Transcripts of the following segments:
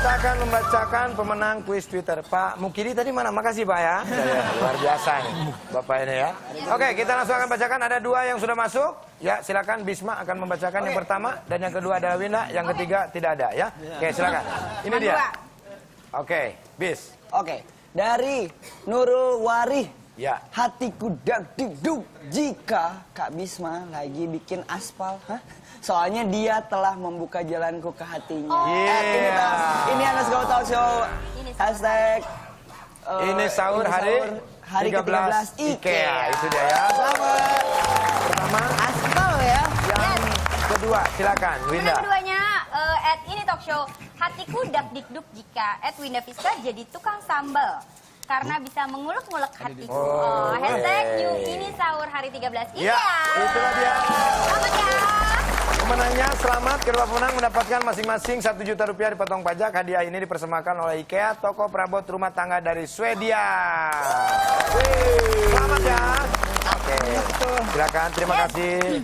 Kita akan membacakan pemenang kuis Twitter. Pak Mukidi tadi mana? Makasih Pak ya. Luar biasa nih Bapak ini ya. Oke, kita langsung akan bacakan. Ada 2 yang sudah masuk. Ya, silakan Bisma akan membacakan yang pertama. Dan yang kedua ada Winda. Yang ketiga tidak ada ya. Oke, silakan. Ini dia. Oke, Bis. Oke, dari Nurul Warih. Ya. Hatiku dak-dik-duk jika Kak Bisma lagi bikin aspal. Hah? Soalnya dia telah membuka jalanku ke hatinya. Ini Underscore Talk Show. Hashtag ini sahur hari ke-13 IKEA. Itu dia ya. Selamat. Pertama Aspal ya. Yang kedua silakan Winda. Yang keduanya ini talk show. Hatiku dak-dikduk jika Winda Fiska jadi tukang sambal. Karena bisa mengulek-ngulek hatiku. Hashtag new ini sahur hari 13 IKEA. Ya, itulah dia. Selamat ya. Pemenangnya selamat, kedua pemenang mendapatkan masing-masing 1 juta rupiah dipotong pajak. Hadiah ini dipersembahkan oleh IKEA, toko perabot rumah tangga dari Swedia. Selamat ya. Oke, silakan, terima kasih.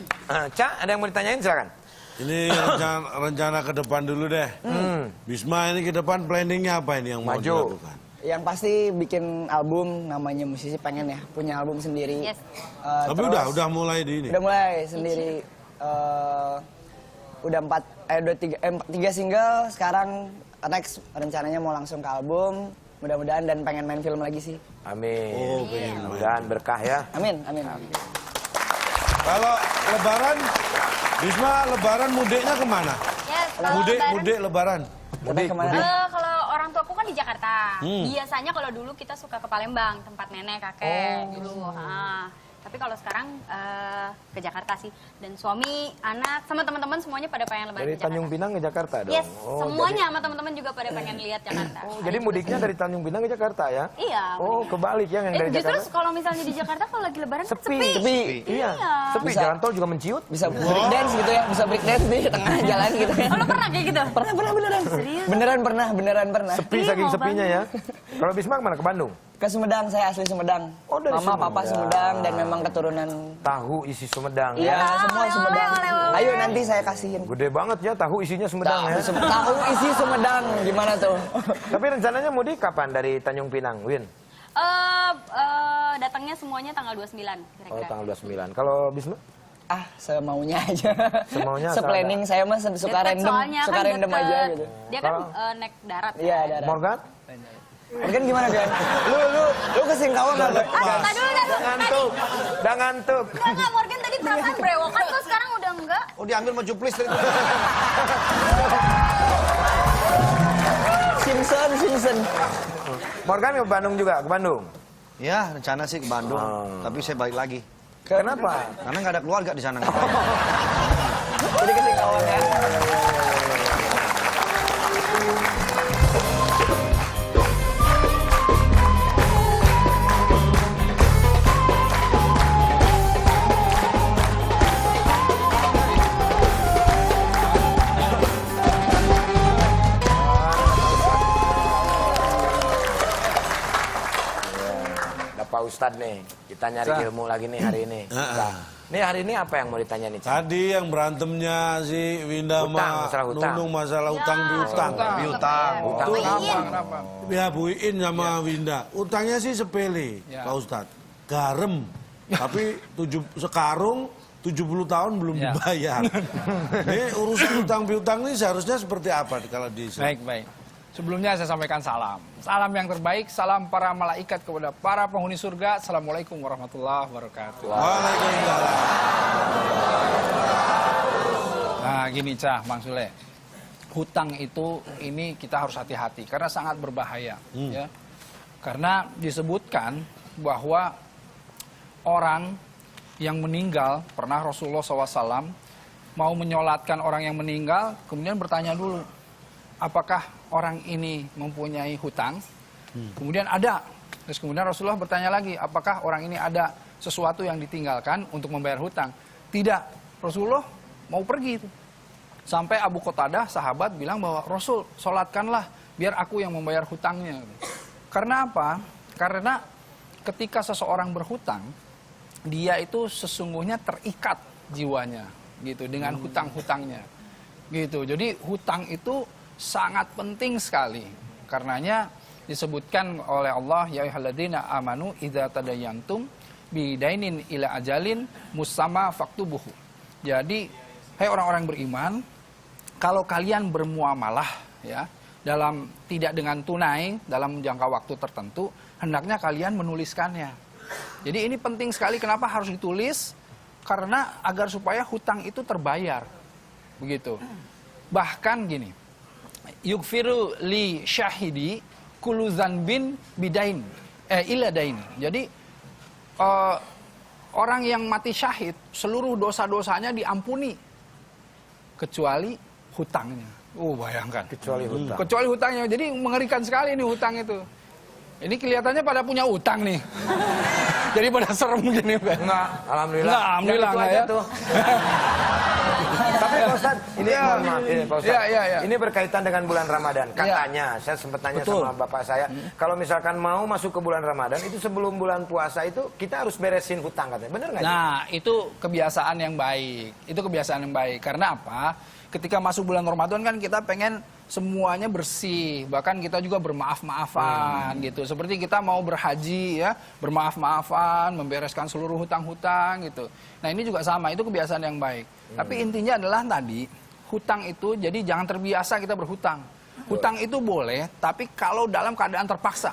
Cak, ada yang mau ditanyain silakan. Ini rencana ke depan dulu deh. Bisma ini ke depan planningnya apa ini yang mau dilakukan? Yang pasti bikin album, namanya musisi pengen ya punya album sendiri. Yes. Tapi terus, udah mulai di ini. Udah mulai sendiri. Udah 3 single. Sekarang next rencananya mau langsung ke album. Mudah-mudahan dan pengen main film lagi sih. Amin. Oh, pengen Mudah-mudahan berkah ya. Amin. Kalau Lebaran, Bisma Lebaran mudiknya kemana? Yes, kalau Mudik Lebaran. Mudik. kalau orang tuaku kan di Jakarta. Biasanya kalau dulu kita suka ke Palembang, tempat nenek, kakek dulu. Tapi kalau sekarang ke Jakarta sih. Dan suami, anak, sama teman-teman semuanya pada pengen lebaran Dari ke Jakarta. Tanjung Pinang ke Jakarta dong. Yes, semuanya sama teman-teman juga pada pengen lihat Jakarta. Jadi mudiknya dari Tanjung Pinang ke Jakarta ya? Iya. Oh, kebalik ya yang dari Justru Jakarta. kalau misalnya di Jakarta kalau lagi lebaran kan Sepi. sepi. Iya. Sepi, Bisa. jalan tol juga menciut. Bisa break dance gitu ya, bisa break dance di tengah jalan gitu ya. Oh, lo pernah kayak gitu? Pernah beneran. Serius? Beneran pernah. Sepi Iya, saking mau sepinya ya. Kalau Bisma kemana? Ke Bandung? Ke Sumedang, saya asli Sumedang. Oh, dari Mama, papa Sumedang. Sumedang dan memang keturunan. Tahu isi Sumedang Iya, ya. semua Sumedang. oleh. Ayo nanti saya kasihin. Gede banget ya tahu isinya Sumedang ya. Tahu isi Sumedang gimana tuh? Tapi rencananya mudik kapan dari Tanjung Pinang, Win? Datangnya semuanya tanggal 29 Oh, kira-kira. tanggal 29. Kalau Bisma? Semaunya aja. Semaunya Seplanning saya mah suka Deket, random, soalnya suka kan random deket. aja gitu. Dia kan naik darat. Iya, kan? darat. Morgan? Kan gimana kan? Lu ke Singkawang nggak? Tadi dulu Udah ngantuk. Enggak, Morgan tadi perasaan brewokan tuh sekarang udah enggak. Oh, diambil mau juplis dari itu. Simpson. Morgan ke Bandung juga, ke Bandung. Ya, rencana sih ke Bandung, tapi saya balik lagi. Kenapa? Karena nggak ada keluarga di sana. Jadi ke Singkawang ya. Pak Ustadz nih, kita nyari ilmu lagi nih hari ini. Nih hari ini apa yang mau ditanya nih? Tadi yang berantemnya si Winda sama Nunung masalah utang piutang. Utang Kenapa? Ya Bu Iin sama Winda. Utangnya sih sepele, Pak Ustadz. Garam. Tapi sekarung 70 tahun belum dibayar. Ini urusan utang piutang ini seharusnya seperti apa kalau di sini? Baik. Sebelumnya saya sampaikan salam. Salam yang terbaik, salam para malaikat kepada para penghuni surga. Assalamualaikum warahmatullahi wabarakatuh. Waalaikumsalam. Nah gini Cah, Bang Sule. Hutang itu ini kita harus hati-hati karena sangat berbahaya. Ya. Karena disebutkan bahwa orang yang meninggal, pernah Rasulullah SAW mau menyolatkan orang yang meninggal, kemudian bertanya dulu, apakah orang ini mempunyai hutang? Kemudian ada. Terus kemudian Rasulullah bertanya lagi, apakah orang ini ada sesuatu yang ditinggalkan untuk membayar hutang? Tidak. Rasulullah mau pergi itu. Sampai Abu Qatadah, sahabat, bilang bahwa Rasul, sholatkanlah biar aku yang membayar hutangnya. Karena apa? Karena ketika seseorang berhutang, dia itu sesungguhnya terikat jiwanya gitu dengan hutang-hutangnya. Gitu. Jadi hutang itu sangat penting sekali. Karenanya disebutkan oleh Allah, ya ayyuhalladzina amanu idza tadayantum bidainin ila ajalin musamma faktubuhu. Jadi, hai orang-orang beriman, kalau kalian bermuamalah ya, dalam tidak dengan tunai dalam jangka waktu tertentu, hendaknya kalian menuliskannya. Jadi ini penting sekali, kenapa harus ditulis? Karena agar supaya hutang itu terbayar. Begitu. Bahkan gini, yugfiru li syahidi kullu dzanbin bidain ila dain. Jadi orang yang mati syahid seluruh dosa-dosanya diampuni kecuali hutangnya. Bayangkan. Kecuali hutang. Kecuali hutangnya. Jadi mengerikan sekali nih hutang itu. Ini kelihatannya pada punya utang nih. Jadi pada serem gini. Enggak, alhamdulillah. Enggak, alhamdulillah Yang itu enggak aja ya. tuh. Tapi Pak Ustadz, ini mohon maaf, ini Pak Ustadz. Ya. Ini berkaitan dengan bulan Ramadan. Katanya, saya sempat tanya sama bapak saya, kalau misalkan mau masuk ke bulan Ramadan, itu sebelum bulan puasa itu kita harus beresin hutang katanya. Bener nggak? Nah, itu kebiasaan yang baik. Itu kebiasaan yang baik. Karena apa? Ketika masuk bulan Ramadan kan kita pengen semuanya bersih, bahkan kita juga bermaaf-maafan gitu. Seperti kita mau berhaji ya, bermaaf-maafan, membereskan seluruh hutang-hutang gitu. Nah, ini juga sama, itu kebiasaan yang baik. Tapi intinya adalah tadi, hutang itu jadi jangan terbiasa kita berhutang. Hutang itu boleh, tapi kalau dalam keadaan terpaksa.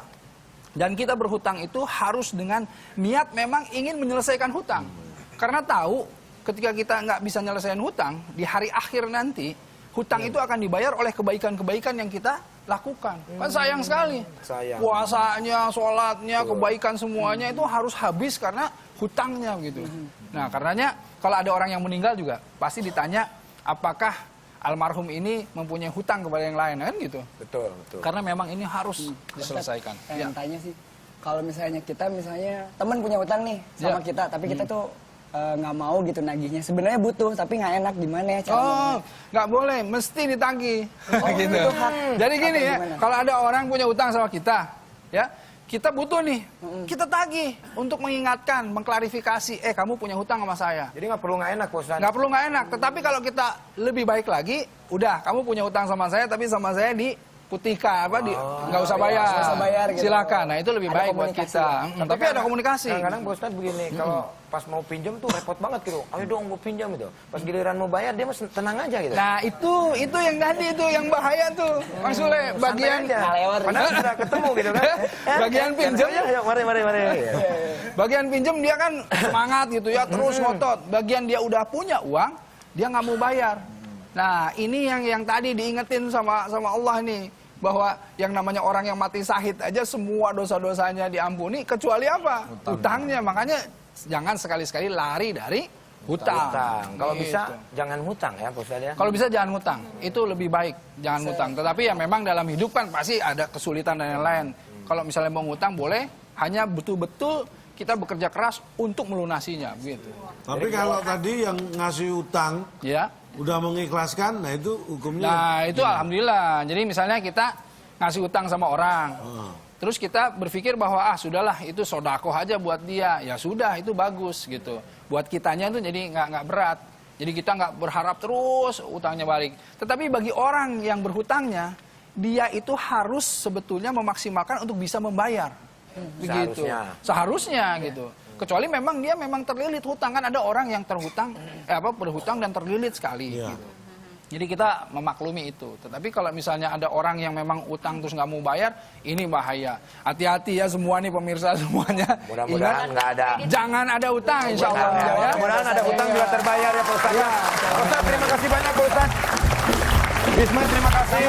Dan kita berhutang itu harus dengan niat memang ingin menyelesaikan hutang. Karena tahu ketika kita nggak bisa nyelesain hutang, di hari akhir nanti, hutang itu akan dibayar oleh kebaikan-kebaikan yang kita lakukan. Kan sayang sekali. Sayang. Puasanya, sholatnya, kebaikan semuanya itu harus habis karena hutangnya gitu. Nah, karenanya kalau ada orang yang meninggal juga pasti ditanya apakah almarhum ini mempunyai hutang kepada yang lain, kan gitu. Betul. Karena memang ini harus diselesaikan. Yang tanya sih, kalau misalnya teman punya utang nih sama kita, tapi kita tuh nggak mau gitu nagihnya. Sebenarnya butuh, tapi nggak enak, gimana ya caranya? Oh, nggak boleh, mesti ditagih. Gitu. itu hak. Jadi gini ya, Gimana? kalau ada orang punya utang sama kita, ya, kita butuh nih, kita tagih untuk mengingatkan, mengklarifikasi, kamu punya hutang sama saya. Jadi nggak perlu nggak enak, Pak Ustadz. Nggak perlu nggak enak, tetapi kalau kita lebih baik lagi, udah, kamu punya hutang sama saya, tapi sama saya diputihkan, nggak usah bayar. nggak usah bayar gitu. Silakan, nah itu lebih Ada baik buat komunikasi kita. ya? Tapi ada komunikasi. Kadang-kadang Pak Ustadz begini, kalau pas mau pinjam tuh repot banget gitu. Ayo dong, gue pinjam gitu. Pas giliran mau bayar, dia mah tenang aja gitu. Nah itu yang tadi itu yang bahaya tuh, Mas Sule, bagian Santai aja. Nggak lewat. Padahal sudah ketemu gitu kan. Bagian pinjam. Ya, mari. Bagian pinjam dia kan semangat gitu ya, terus ngotot. Bagian dia udah punya uang, dia nggak mau bayar. Nah ini yang tadi diingetin sama Allah nih, bahwa yang namanya orang yang mati syahid aja semua dosa-dosanya diampuni, kecuali apa? Hutangnya. Makanya jangan sekali-sekali lari dari hutang. Kalau Gitu. bisa jangan hutang ya, Pak Ustadz ya. Kalau bisa jangan hutang, itu lebih baik jangan hutang. Tetapi ya memang dalam hidup kan pasti ada kesulitan dan lain-lain. Kalau misalnya mau ngutang boleh, hanya betul-betul kita bekerja keras untuk melunasinya, begitu. Tapi kalau tadi yang ngasih utang Ya. udah mengikhlaskan, nah itu hukumnya. Nah itu alhamdulillah. Jadi misalnya kita ngasih utang sama orang, terus kita berpikir bahwa sudahlah itu sodakoh aja buat dia, ya sudah itu bagus gitu. Buat kitanya tuh jadi nggak berat. Jadi kita nggak berharap terus utangnya balik. Tetapi bagi orang yang berhutangnya, dia itu harus sebetulnya memaksimalkan untuk bisa membayar. Begitu. Seharusnya gitu. Kecuali memang dia memang terlilit hutang, kan ada orang yang berhutang dan terlilit sekali gitu. Jadi kita memaklumi itu. Tetapi kalau misalnya ada orang yang memang utang terus nggak mau bayar, ini bahaya. Hati-hati ya semua nih pemirsa semuanya. Mudah-mudahan nggak ada. Jangan ada utang insya Allah. Mudah-mudahan ada utang juga terbayar ya Pak Ustadz. Pak Ustadz terima kasih banyak Pak Ustadz. Bisma terima kasih.